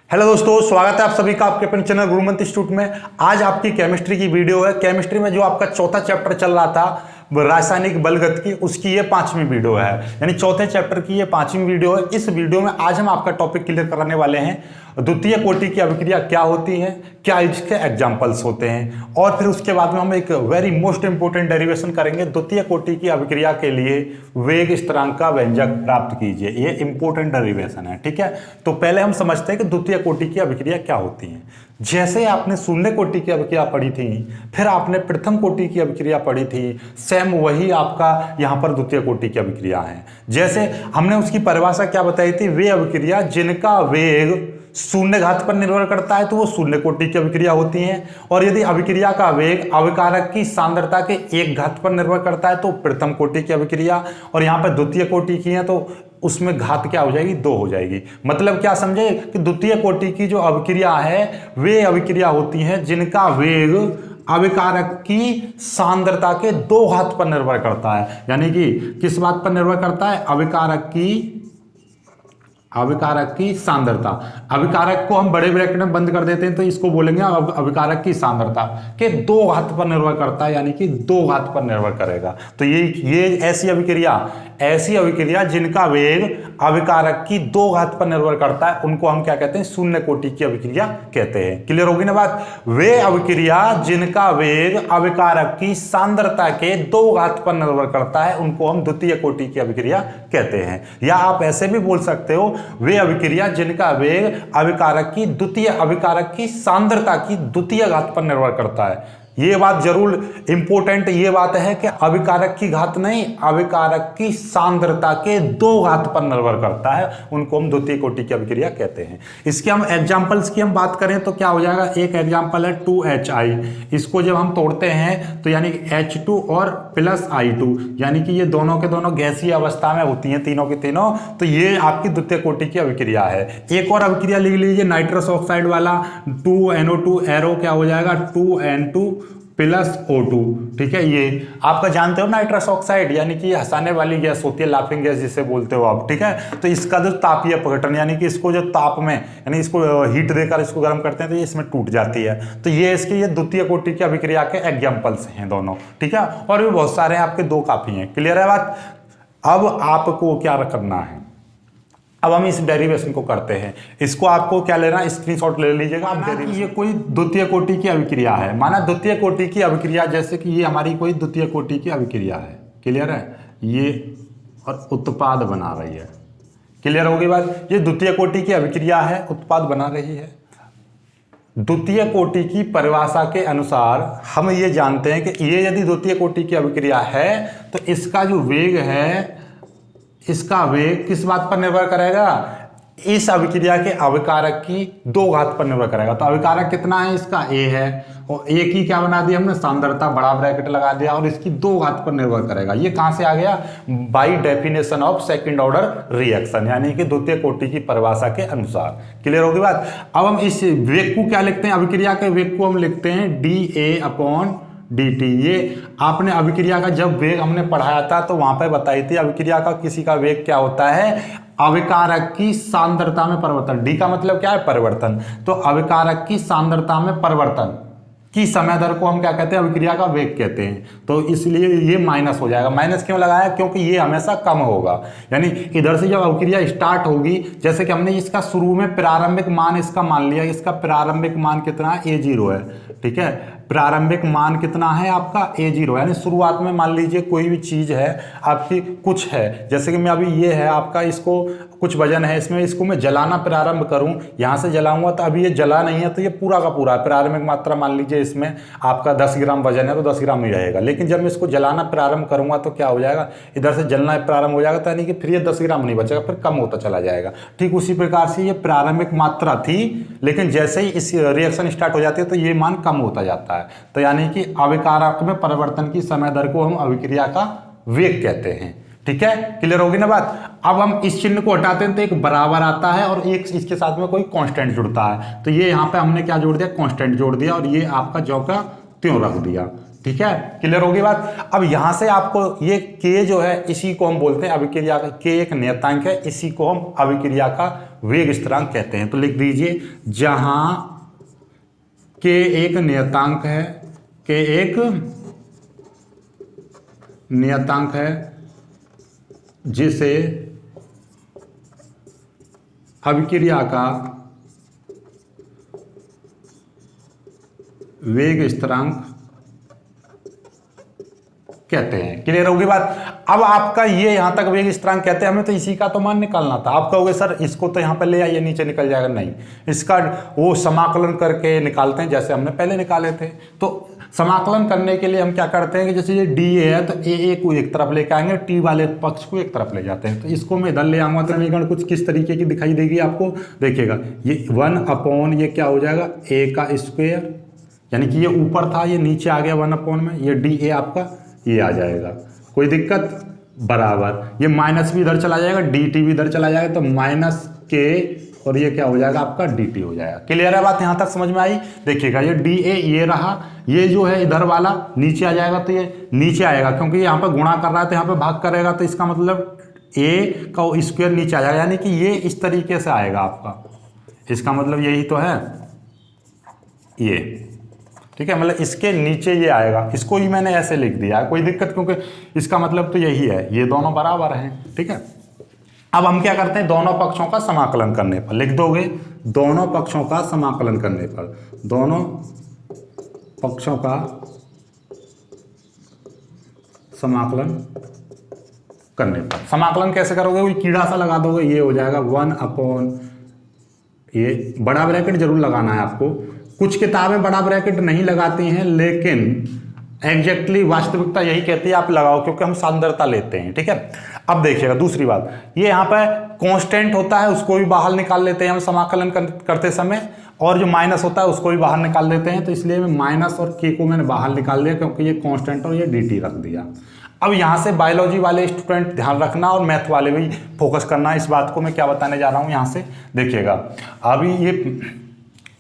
Hello दोस्तों, स्वागत है आप सभी का आपके अपने चैनल गुरुमंत्र इंस्टीट्यूट में। आज आपकी केमिस्ट्री की वीडियो है। केमिस्ट्री में जो आपका चौथा चैप्टर चल रहा था रासायनिक बलगतिकी, उसकी ये 5वीं वीडियो है। यानी चौथे चैप्टर की ये 5वीं वीडियो है। इस वीडियो में आज हम आपका टॉपिक क्लियर कराने वाले हैं द्वितीय कोटि की अभिक्रिया क्या होती है, क्या इसके एग्जाम्पल्स होते हैं, और फिर उसके बाद में हम एक वेरी मोस्ट इंपोर्टेंट डेरिवेशन करेंगे। द्वितीय कोटि की अभिक्रिया के लिए वेग स्थिरांक का व्यंजक प्राप्त कीजिए। ये इंपोर्टेंट डेरिवेशन है, ठीक है। तो पहले हम समझते हैं कि द्वितीय कोटि की अभिक्रिया क्या होती है। जैसे आपने शून्य कोटि की अभिक्रिया पढ़ी थी, फिर आपने प्रथम कोटि की अभिक्रिया पढ़ी थी, सेम वही आपका यहाँ पर द्वितीय कोटि की अभिक्रिया है। जैसे हमने उसकी परिभाषा क्या बताई थी, वे अभिक्रिया जिनका वेग शून्य घात पर निर्भर करता है तो वो शून्य कोटि की अभिक्रिया होती है, और यदि अभिक्रिया का वेग अभिकारक की सांद्रता के 1 घात पर निर्भर करता है तो प्रथम कोटि की अभिक्रिया, और यहाँ पर द्वितीय कोटि की है तो उसमें घात क्या हो जाएगी, 2 हो जाएगी। मतलब क्या समझे कि द्वितीय कोटि की जो अभिक्रिया है वे अभिक्रिया होती हैं जिनका वेग अभिकारक की सांद्रता के 2 घात पर निर्भर करता है। यानी कि किस बात पर निर्भर करता है, अभिकारक की सांद्रता। अभिकारक को हम बड़े ब्रैकेट में बंद कर देते हैं तो इसको बोलेंगे अभिकारक की सांद्रता के 2 घात पर निर्भर करता है, यानी कि 2 घात पर निर्भर करेगा। तो ये ऐसी अभिक्रिया जिनका वेग अभिकारक की 2 घात पर निर्भर करता है उनको हम क्या कहते हैं, शून्य कोटि की अभिक्रिया कहते हैं। क्लियर होगी ना बात। वे अभिक्रिया जिनका वेग अभिकारक की सांद्रता के 2 घात पर निर्भर करता है उनको हम द्वितीय कोटि की अभिक्रिया कहते हैं। या आप ऐसे भी बोल सकते हो, वे अभिक्रिया जिनका वेग अभिकारक की सांद्रता की द्वितीय घात पर निर्भर करता है। ये बात जरूर इंपॉर्टेंट ये बात है कि अभिकारक की घात नहीं, अभिकारक की सांद्रता के 2 घात पर निर्भर करता है, उनको हम द्वितीय कोटि की अभिक्रिया कहते हैं। इसके हम एग्जांपल्स की हम बात करें तो क्या हो जाएगा, एक एग्जांपल है 2HI। इसको जब हम तोड़ते हैं तो यानी H2 और प्लस I2, यानी कि ये दोनों के दोनों गैसीय अवस्था में होती हैं, तीनों की तीनों। तो ये आपकी द्वितीय कोटि की अभिक्रिया है। एक और अभिक्रिया लिख लीजिए, नाइट्रस ऑक्साइड वाला 2NO2 एरो क्या हो जाएगा, 2N2 प्लस O2, ठीक है। ये आपका जानते हो नाइट्रस ऑक्साइड यानी कि हंसाने वाली गैस होती है, लाफिंग गैस जिसे बोलते हो आप, ठीक है। तो इसका जो तापीय अपघटन यानी कि इसको जो ताप में यानी इसको हीट देकर इसको गर्म करते हैं तो ये इसमें टूट जाती है। तो ये इसके ये द्वितीय कोटि की अभिक्रिया के एग्जाम्पल्स हैं दोनों, ठीक है। और भी बहुत सारे हैं, आपके 2 काफी हैं। क्लियर है बात। अब आपको क्या करना है, अब हम इस डेरिवेशन को करते हैं। इसको आपको क्या लेना, स्क्रीनशॉट ले लीजिएगा आप। ये कोई द्वितीय कोटि की अभिक्रिया है, माना द्वितीय कोटि की अभिक्रिया, जैसे कि ये हमारी कोई द्वितीय कोटि की अभिक्रिया है। क्लियर है। ये और उत्पाद बना रही है। क्लियर होगी बात। ये द्वितीय कोटि की अभिक्रिया है, उत्पाद बना रही है। द्वितीय कोटि की परिभाषा के अनुसार हम ये जानते हैं कि ये यदि द्वितीय कोटि की अभिक्रिया है तो इसका जो वेग है, इसका वेग किस बात पर निर्भर करेगा, इस अभिक्रिया के अभिकारक की 2 घात पर निर्भर करेगा। तो अभिकारक कितना है, इसका A है, और A की क्या बना दिया हमने, सांद्रता, बड़ा ब्रैकेट लगा दिया, और इसकी 2 घात पर निर्भर करेगा। ये कहां से आ गया, by definition of second order reaction, यानी कि द्वितीय कोटि की परिभाषा के अनुसार। क्लियर होगी बात। अब हम इस वेग को क्या लिखते हैं, अभिक्रिया के वेग को हम लिखते हैं dA/dt। ये आपने अभिक्रिया का जब वेग हमने पढ़ाया था तो वहां पर बताई थी अभिक्रिया का किसी का वेग क्या होता है, अभिकारक की सांद्रता में परिवर्तन। डी का मतलब क्या है, परिवर्तन। तो अभिकारक की सांद्रता में परिवर्तन की समय दर को हम क्या कहते हैं, अभिक्रिया का वेग कहते हैं। तो इसलिए ये माइनस हो जाएगा। माइनस क्यों लगाया, क्योंकि ये हमेशा कम होगा। यानी इधर से जब अभिक्रिया स्टार्ट होगी, जैसे कि हमने इसका शुरू में प्रारंभिक मान इसका मान लिया, इसका प्रारंभिक मान कितना है, A0 है, ठीक है। प्रारंभिक मान कितना है आपका, A0। यानी शुरुआत में मान लीजिए कोई भी चीज है आपकी, कुछ है, जैसे कि मैं अभी ये है आपका, इसको कुछ वजन है इसमें, इसको मैं जलाना प्रारंभ करूं, यहां से जलाऊंगा तो अभी ये जला नहीं है तो ये पूरा का पूरा प्रारंभिक मात्रा मान लीजिए इसमें आपका 10 ग्राम वजन है तो 10 ग्राम ही रहेगा। लेकिन जब मैं इसको जलाना प्रारंभ करूंगा तो क्या हो जाएगा, इधर से जलना प्रारंभ हो जाएगा, तो यानी कि फिर ये 10 ग्राम नहीं बचेगा, फिर कम होता चला जाएगा। ठीक उसी प्रकार से ये प्रारंभिक मात्रा थी, लेकिन जैसे ही इस रिएक्शन स्टार्ट हो जाती है तो ये मान कम होता जाता है। तो यानी कि अभिकारक में परिवर्तन की समय दर को हम अभिक्रिया का वेग कहते हैं। ठीक है, क्लियर होगी ना बात। अब हम इस चिन्ह को हटाते हैं तो एक बराबर आता है और एक इसके साथ में कोई कांस्टेंट जुड़ता है। तो ये यहाँ पे हमने क्या जोड़ दिया, कांस्टेंट जोड़ दिया, और ये आपका जो का त्यों रख दिया। ठीक है, क्लियर होगी बात। अब यहां से आपको ये k जो है इसी को हम बोलते हैं अभिक्रिया का, k एक नियतांक है, इसी को हम अभिक्रिया का वेग स्थिरांक कहते हैं। तो लिख दीजिए जहां k एक नियतांक है, k एक नियतांक है जिसे अभिक्रिया का वेग स्थिरांक कहते हैं। क्लियर होगी बात। अब आपका ये यहां तक वेग स्थिरांक कहते हैं, हमें तो इसी का तो मान निकालना था। आप कहोगे सर इसको तो यहां पे ले आइए, नीचे निकल जाएगा। नहीं, इसका वो समाकलन करके निकालते हैं जैसे हमने पहले निकाले थे। तो समाकलन करने के लिए हम क्या करते हैं कि जैसे ये डी ए है तो ए को एक तरफ लेके आएंगे, टी वाले पक्ष को एक तरफ ले जाते हैं। तो इसको मैं इधर ले आऊंगा तो समीकरण कुछ किस तरीके की दिखाई देगी आपको, देखिएगा ये 1 ये क्या हो जाएगा ए का स्क्वायर, यानी कि ये ऊपर था ये नीचे आ गया 1 में, ये डी ए आपका ये आ जाएगा, कोई दिक्कत, बराबर ये माइनस भी इधर चला जाएगा, डी टी भी इधर चला जाएगा, तो माइनस के और ये क्या हो जाएगा आपका डी टी हो जाएगा। क्लियर है बात, यहां तक समझ में आई। देखिएगा ये डी ए ये रहा, ये जो है इधर वाला नीचे आ जाएगा, तो ये नीचे आएगा क्योंकि यहाँ पे गुणा कर रहा है तो यहाँ पे भाग करेगा, तो इसका मतलब ए का स्क्वायर नीचे आ जाएगा, यानी कि ये इस तरीके से आएगा आपका, इसका मतलब यही तो है ये, ठीक है, मतलब इसके नीचे ये आएगा, इसको ही मैंने ऐसे लिख दिया, कोई दिक्कत, क्योंकि इसका मतलब तो यही है, ये दोनों बराबर हैं। ठीक है, अब हम क्या करते हैं, दोनों पक्षों का समाकलन करने पर लिख दोगे, दोनों पक्षों का समाकलन करने पर, दोनों पक्षों का समाकलन करने पर, समाकलन कैसे करोगे, कोई कीड़ा सा लगा दोगे, ये हो जाएगा 1 ये बड़ा ब्रैकेट जरूर लगाना है आपको। कुछ किताबें बड़ा ब्रैकेट नहीं लगाती हैं, लेकिन एग्जैक्टली वास्तविकता यही कहती है आप लगाओ, क्योंकि हम सांद्रता लेते हैं। ठीक है, अब देखिएगा दूसरी बात, ये यहाँ पर कांस्टेंट होता है, उसको भी बाहर निकाल लेते हैं हम समाकलन करते समय, और जो माइनस होता है उसको भी बाहर निकाल देते हैं। तो इसलिए मैं माइनस और के को मैंने बाहर निकाल दिया, क्योंकि ये कांस्टेंट और ये dt रख दिया। अब यहाँ से बायोलॉजी वाले स्टूडेंट ध्यान रखना और मैथ वाले भी फोकस करना, इस बात को मैं क्या बताने जा रहा हूँ। यहाँ से देखिएगा, अभी ये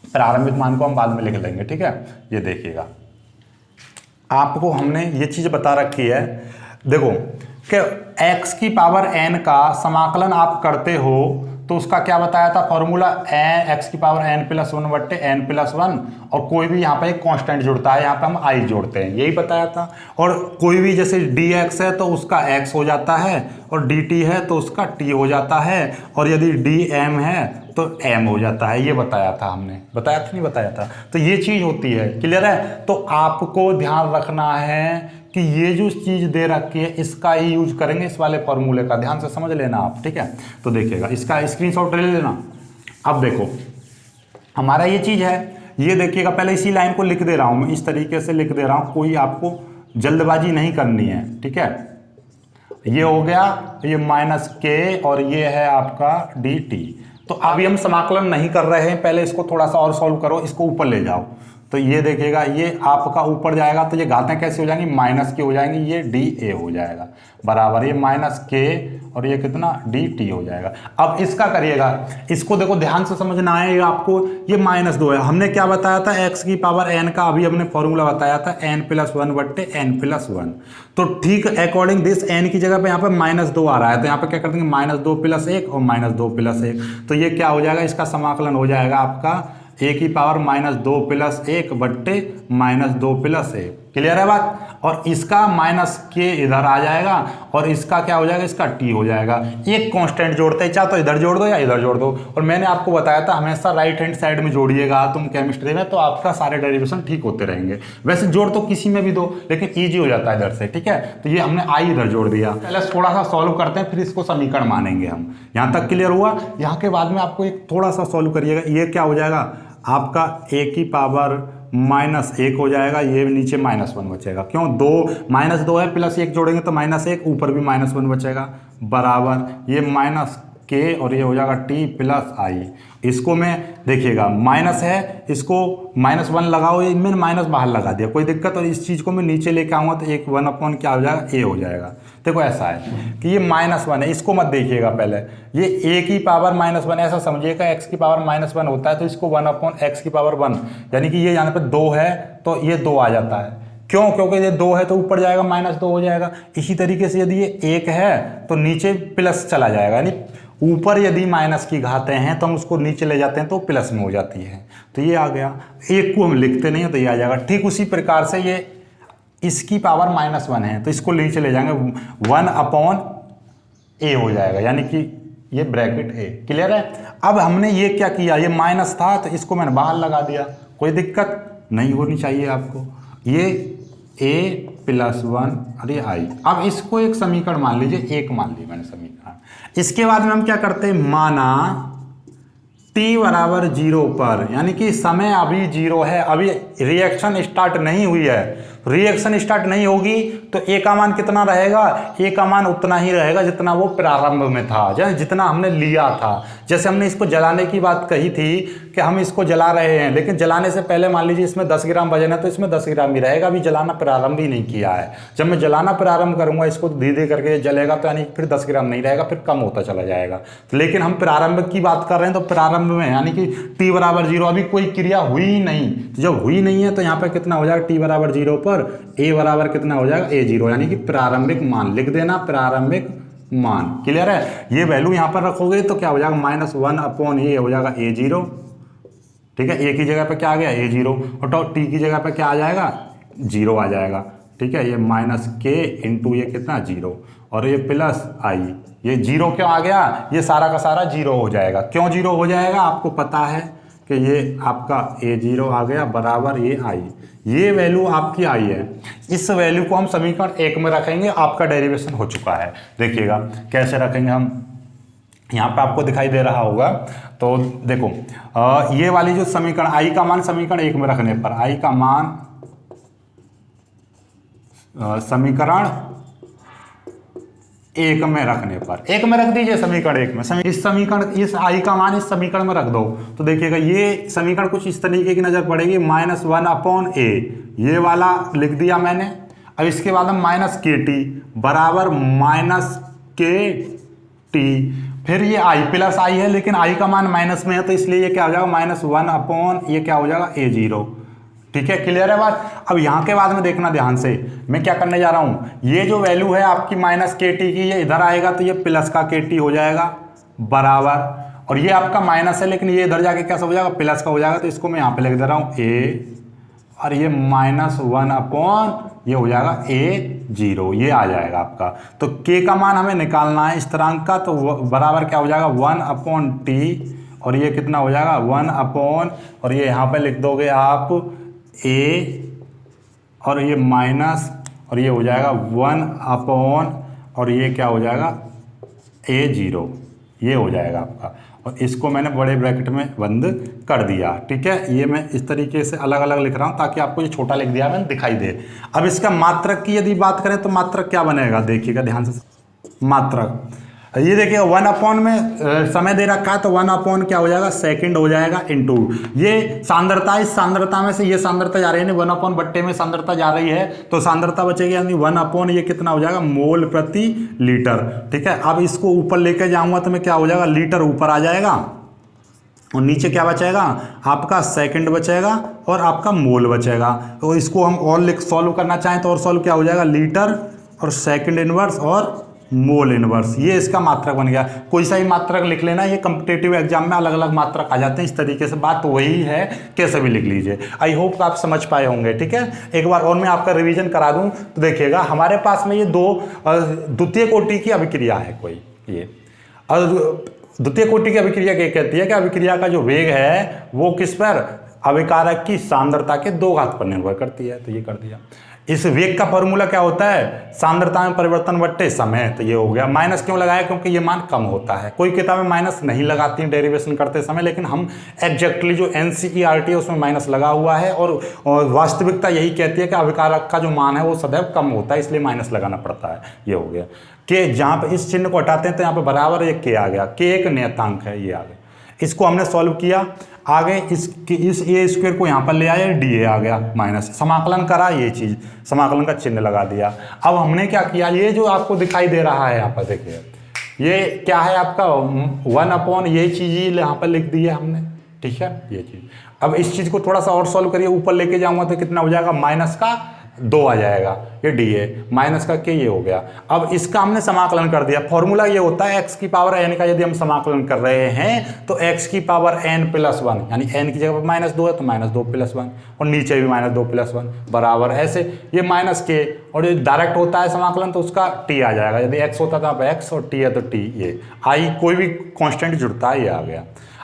प्रारंभिक मान को हम बाद में लिख लेंगे। ठीक है, ये देखिएगा, आपको हमने ये चीज बता रखी है, देखो कि x की पावर n का समाकलन आप करते हो तो उसका क्या बताया था फॉर्मूला, x की पावर n+1 बट्टे n+1, और कोई भी यहाँ पे एक कांस्टेंट जुड़ता है, यहाँ पे हम i जोड़ते हैं, यही बताया था। और कोई भी जैसे dx है तो उसका x हो जाता है, और dt है तो उसका t हो जाता है, और यदि dm है तो m हो जाता है, ये बताया था हमने, बताया था नहीं बताया था। तो ये चीज़ होती है, क्लियर है। तो आपको ध्यान रखना है कि ये जो चीज़ दे रखी है इसका ही यूज करेंगे, इस वाले फॉर्मूले का, ध्यान से समझ लेना आप। ठीक है, तो देखिएगा, इसका स्क्रीनशॉट ले लेना। अब देखो हमारा ये चीज़ है, ये देखिएगा, पहले इसी लाइन को लिख दे रहा हूँ मैं, इस तरीके से लिख दे रहा हूँ, कोई आपको जल्दबाजी नहीं करनी है। ठीक है, ये हो गया, ये -k और ये है आपका dt। तो अभी हम समाकलन नहीं कर रहे हैं, पहले इसको थोड़ा सा और सॉल्व करो, इसको ऊपर ले जाओ, तो ये देखिएगा, ये आपका ऊपर जाएगा तो ये घातें कैसे हो जाएंगी, -k हो जाएंगी, ये dA हो जाएगा, बराबर ये -k और ये कितना dt हो जाएगा। अब इसका करिएगा, इसको देखो ध्यान से समझना है आपको, ये -2 है, हमने क्या बताया था, x की पावर n का अभी हमने फॉर्मूला बताया था n+1 बट्टे n+1। तो ठीक अकॉर्डिंग दिस n की जगह पे यहाँ पे -2 आ रहा है, तो यहाँ पे क्या कर देंगे, -2 + 1 और -2 + 1, तो ये क्या हो जाएगा, इसका समाकलन हो जाएगा आपका a की पावर -2 + 1 बट्टे -2 + 1। क्लियर है बात। और इसका -k इधर आ जाएगा, और इसका क्या हो जाएगा, इसका t हो जाएगा। एक कांस्टेंट जोड़ते हैं, चाहे तो इधर जोड़ दो या इधर जोड़ दो, और मैंने आपको बताया था हमेशा राइट हैंड साइड में जोड़िएगा तुम केमिस्ट्री में, तो आपका सारे डेरिवेशन ठीक होते रहेंगे। वैसे जोड़ तो किसी में भी दो, लेकिन ईजी हो जाता है इधर से। ठीक है, तो ये हमने i इधर जोड़ दिया। पहले थोड़ा सा सॉल्व करते हैं, फिर इसको समीकरण मानेंगे हम। यहाँ तक क्लियर हुआ। यहाँ के बाद में आपको एक थोड़ा सा सॉल्व करिएगा, ये क्या हो जाएगा आपका a की पावर -1 हो जाएगा, ये नीचे -1 बचेगा, क्यों, -2 है, +1 जोड़ेंगे तो -1, ऊपर भी -1 बचेगा, बराबर ये -k और ये हो जाएगा t + i। इसको मैं देखिएगा माइनस है, इसको -1 लगाओ, ये मैंने माइनस बाहर लगा दिया, कोई दिक्कत, और इस चीज़ को मैं नीचे लेके आऊँगा तो एक 1 क्या हो जाएगा, a हो जाएगा। देखो ऐसा है कि ये -1 है, इसको मत देखिएगा, पहले ये a की पावर -1 ऐसा समझिएगा, x की पावर -1 होता है, तो इसको 1/x की पावर 1, यानी कि ये यहाँ पे 2 है तो ये 2 आ जाता है, क्यों? क्योंकि ये 2 है तो ऊपर जाएगा -2 हो जाएगा। इसी तरीके से यदि ये 1 है तो नीचे प्लस चला जाएगा, यानी ऊपर यदि माइनस की घातें हैं तो हम उसको नीचे ले जाते हैं तो प्लस में हो जाती है। तो ये आ गया, 1 को हम लिखते नहीं है तो ये आ जाएगा। ठीक उसी प्रकार से ये इसकी पावर -1 है तो इसको नीचे ले जाएंगे, 1/a हो जाएगा, यानी कि ये ब्रैकेट a। क्लियर है? अब हमने ये क्या किया, ये माइनस था तो इसको मैंने बाहर लगा दिया, कोई दिक्कत नहीं होनी चाहिए आपको। ये a + 1 और ये i। अब इसको एक समीकरण मान लीजिए, एक मान ली मैंने समीकरण। इसके बाद में हम क्या करते हैं, माना t = 0 पर, यानी कि समय अभी 0 है, अभी रिएक्शन स्टार्ट नहीं हुई है। रिएक्शन स्टार्ट नहीं होगी तो a का मान कितना रहेगा, a का मान उतना ही रहेगा जितना वो प्रारंभ में था, जितना हमने लिया था। जैसे हमने इसको जलाने की बात कही थी कि हम इसको जला रहे हैं, लेकिन जलाने से पहले मान लीजिए इसमें 10 ग्राम वजन है तो इसमें 10 ग्राम ही रहेगा, अभी जलाना प्रारंभ ही नहीं किया है। जब मैं जलाना प्रारंभ करूंगा इसको धीरे धीरे करके जलेगा तो यानी फिर 10 ग्राम नहीं रहेगा, फिर कम होता चला जाएगा। तो लेकिन हम प्रारंभ की बात कर रहे हैं तो प्रारंभ में यानी कि t = 0, अभी कोई क्रिया हुई ही नहीं। तो जब हुई नहीं है तो यहाँ पर कितना हो जाएगा, t = 0 पर a बराबर कितना हो जाएगा, a0, यानी कि प्रारंभिक मान लिख देना, प्रारंभिक मान। क्लियर है? ये वैल्यू यहाँ पर रखोगे तो क्या हो जाएगा, -1/a हो जाएगा a0। ठीक है, a की जगह पे क्या आ गया, a0, और t की जगह पे क्या आ जाएगा, 0 आ जाएगा। ठीक है, ये -k × ये कितना 0 और ये +i, ये 0 क्यों आ गया, ये सारा का सारा 0 हो जाएगा। क्यों 0 हो जाएगा, आपको पता है कि ये आपका a0 आ गया बराबर ये i, ये वैल्यू आपकी आई है। इस वैल्यू को हम समीकरण 1 में रखेंगे, आपका डेरिवेशन हो चुका है। देखिएगा कैसे रखेंगे हम, यहाँ पे आपको दिखाई दे रहा होगा। तो देखो ये वाली जो समीकरण i का मान समीकरण 1 में रखने पर, i का मान समीकरण 1 में रखने पर, 1 में रख दीजिए समीकरण 1 में। इस समीकरण, इस i का मान इस समीकरण में रख दो तो देखिएगा ये समीकरण कुछ इस तरीके की नजर पड़ेगी, -1/a, ये वाला लिख दिया मैंने। अब इसके बाद हम -kt बराबर -kt, फिर ये i + i है, लेकिन i का मान माइनस में है तो इसलिए ये क्या हो जाएगा, -1/, ये क्या हो जाएगा, a0। ठीक है, क्लियर है बात? अब यहाँ के बाद में देखना ध्यान से, मैं क्या करने जा रहा हूँ, ये जो वैल्यू है आपकी -kt की, ये इधर आएगा तो ये प्लस का kt हो जाएगा बराबर, और ये आपका माइनस है लेकिन ये इधर जाके कैसा हो जाएगा, प्लस का हो जाएगा। तो इसको मैं यहाँ पे लिख दे रहा हूँ a, और ये -1/, ये हो जाएगा a0, ये आ जाएगा आपका। तो k का मान हमें निकालना है स्थिरांक का, तो बराबर क्या हो जाएगा, 1/t, और ये कितना हो जाएगा, 1/, और ये यहाँ पे लिख दोगे आप a, और ये माइनस, और ये हो जाएगा 1/, और ये क्या हो जाएगा, a0, ये हो जाएगा आपका। और इसको मैंने बड़े ब्रैकेट में बंद कर दिया। ठीक है, ये मैं इस तरीके से अलग अलग लिख रहा हूँ ताकि आपको ये छोटा लिख दिया मैंने दिखाई दे। अब इसका मात्रक की यदि बात करें तो मात्रक क्या बनेगा, देखिएगा ध्यान से। मात्रक ये देखिए 1/, में समय दे रखा है तो 1/, क्या हो जाएगा, सेकंड हो जाएगा, इनटू ये सांद्रता, इस सांद्रता में से ये सांद्रता जा रही है, 1/, बट्टे में सांद्रता जा रही है तो सांद्रता बचेगी, यानी 1/, ये कितना हो जाएगा, मोल प्रति लीटर। ठीक है, अब इसको ऊपर लेके जाऊंगा तो मैं क्या हो जाएगा, लीटर ऊपर आ जाएगा, और नीचे क्या बचेगा, आपका सेकंड बचेगा और आपका मोल बचेगा। तो इसको हम और सॉल्व करना चाहें तो और सॉल्व क्या हो जाएगा, लीटर और सेकंड इनवर्स और मोल इनवर्स, ये इसका मात्रक बन गया। कोई सा ही मात्रक लिख लेना, ये कॉम्पिटिटिव एग्जाम में अलग अलग मात्रक आ जाते हैं इस तरीके से, बात वही है, कैसे भी लिख लीजिए। आई होप आप समझ पाए होंगे। ठीक है, एक बार और मैं आपका रिवीजन करा दूं तो देखिएगा हमारे पास में ये दो द्वितीय कोटि की अभिक्रिया है कोई, ये द्वितीय कोटि की अभिक्रिया क्या कहती है कि अभिक्रिया का जो वेग है वो किस पर, अभिकारक की सांद्रता के 2 घात पर निर्भर करती है। तो ये कर दिया। इस वेग का फॉर्मूला क्या होता है, सांद्रता में परिवर्तन बट्टे समय। तो ये हो गया। माइनस क्यों लगाया, क्योंकि ये मान कम होता है। कोई किताबें माइनस नहीं लगाती हैं डेरिवेशन करते समय, लेकिन हम एग्जैक्टली जो एनसीईआरटी है उसमें माइनस लगा हुआ है, और वास्तविकता यही कहती है कि अभिकारक का जो मान है वो सदैव कम होता है, इसलिए माइनस लगाना पड़ता है। ये हो गया कि जहाँ पे इस चिन्ह को हटाते हैं तो यहाँ पे बराबर एक के आ गया, के एक नियतांक है, ये आ गया। इसको हमने सॉल्व किया, आगे इस ए स्क्वायर को यहाँ पर ले आए, डी ए आ गया माइनस, समाकलन करा, ये चीज़ समाकलन का चिन्ह लगा दिया। अब हमने क्या किया, ये जो आपको दिखाई दे रहा है यहाँ पर देखिए, ये क्या है आपका 1/, ये चीज़ यहाँ पर लिख दी है हमने। ठीक है, ये चीज़। अब इस चीज़ को थोड़ा सा और सॉल्व करिए, ऊपर लेके जाऊँगा तो कितना हो जाएगा, माइनस का 2 आ जाएगा, ये डी है, माइनस का के ये हो गया। अब इसका हमने समाकलन कर दिया। फॉर्मूला ये होता है x की पावर n का यदि हम समाकलन कर रहे हैं तो x की पावर n प्लस 1, यानी n की जगह पर -2 है तो -2 प्लस 1, और नीचे भी -2 प्लस 1 बराबर ऐसे ये माइनस के, और ये डायरेक्ट होता है समाकलन तो उसका t आ जाएगा। यदि x होता था x और t है तो t, ये आई कोई भी कॉन्स्टेंट जुड़ता है ये आ गया।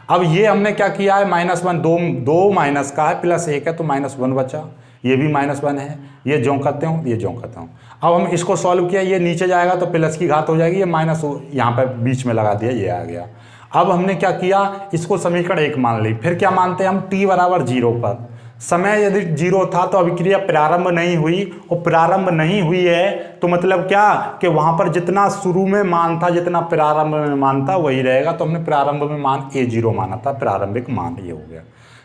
अब ये हमने क्या किया है, -1, दो माइनस का है, +1 है तो -1 बचा, ये भी -1 है, ये ज्यों करते हूँ ये ज्यों करता हूँ। अब हम इसको सॉल्व किया, ये नीचे जाएगा तो प्लस की घात हो जाएगी, ये माइनस यहाँ पर बीच में लगा दिया, ये आ गया। अब हमने क्या किया, इसको समीकरण 1 मान ली। फिर क्या मानते हैं हम, t बराबर 0 पर समय यदि 0 था तो अभिक्रिया प्रारंभ नहीं हुई, और प्रारंभ नहीं हुई है तो मतलब क्या कि वहां पर जितना शुरू में मान था, जितना प्रारंभ में मान था वही रहेगा। तो हमने प्रारंभ में मान a0 माना था, प्रारंभिक मान ये हो गया।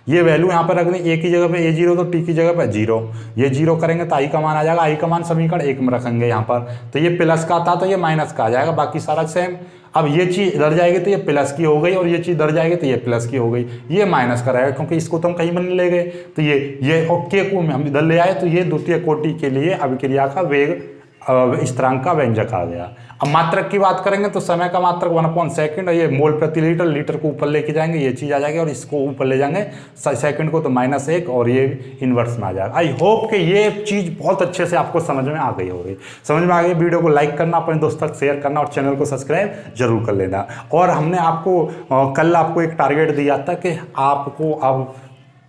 ये वैल्यू यहाँ पर रखनी, a की जगह पे a0 तो t की जगह पे 0, ये 0 करेंगे तो i का मान आ जाएगा, i का मान समीकरण 1 में रखेंगे यहाँ पर, तो ये प्लस का था तो ये माइनस का आ जाएगा, बाकी सारा सेम। अब ये चीज़ इधर जाएगी तो ये प्लस की हो गई, और ये चीज़ इधर जाएगी तो ये प्लस की हो गई, ये माइनस का रहेगा क्योंकि इसको तो हम कहीं पर नहीं ले गए। तो ये और के को हम इधर ले आए तो ये द्वितीय कोटि के लिए अभिक्रिया का वेग स्थिरांक का व्यंजक आ गया। अब मात्रक की बात करेंगे तो समय का मात्रक 1/सेकंड, ये मोल प्रति लीटर, लीटर को ऊपर लेके जाएंगे ये चीज़ आ जाएगी, और इसको ऊपर ले जाएंगे सेकंड को तो -1, और ये इन्वर्स में आ जाएगा। आई होप कि ये चीज़ बहुत अच्छे से आपको समझ में आ गई होगी। समझ में आ गई, वीडियो को लाइक करना, अपने दोस्तों तक शेयर करना, और चैनल को सब्सक्राइब जरूर कर लेना। और हमने आपको कल आपको एक टारगेट दिया था कि आपको अब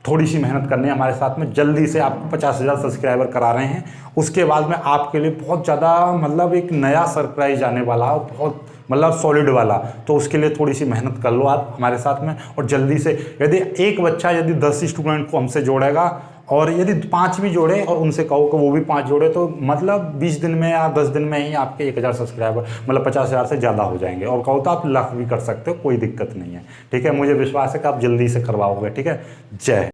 थोड़ी सी मेहनत करनी है हमारे साथ में, जल्दी से आपको 50,000 सब्सक्राइबर करा रहे हैं। उसके बाद में आपके लिए बहुत ज़्यादा मतलब एक नया सरप्राइज आने वाला है, बहुत मतलब सॉलिड वाला। तो उसके लिए थोड़ी सी मेहनत कर लो आप हमारे साथ में, और जल्दी से यदि एक बच्चा यदि 10 स्टूडेंट को हमसे जोड़ेगा, और यदि 5 भी जोड़े और उनसे कहो कि वो भी 5 जोड़े, तो मतलब 20 दिन में या 10 दिन में ही आपके 1000 सब्सक्राइबर मतलब 50,000 से ज़्यादा हो जाएंगे, और कहो तो आप लाख भी कर सकते हो, कोई दिक्कत नहीं है। ठीक है, मुझे विश्वास है कि आप जल्दी से करवाओगे। ठीक है, जय।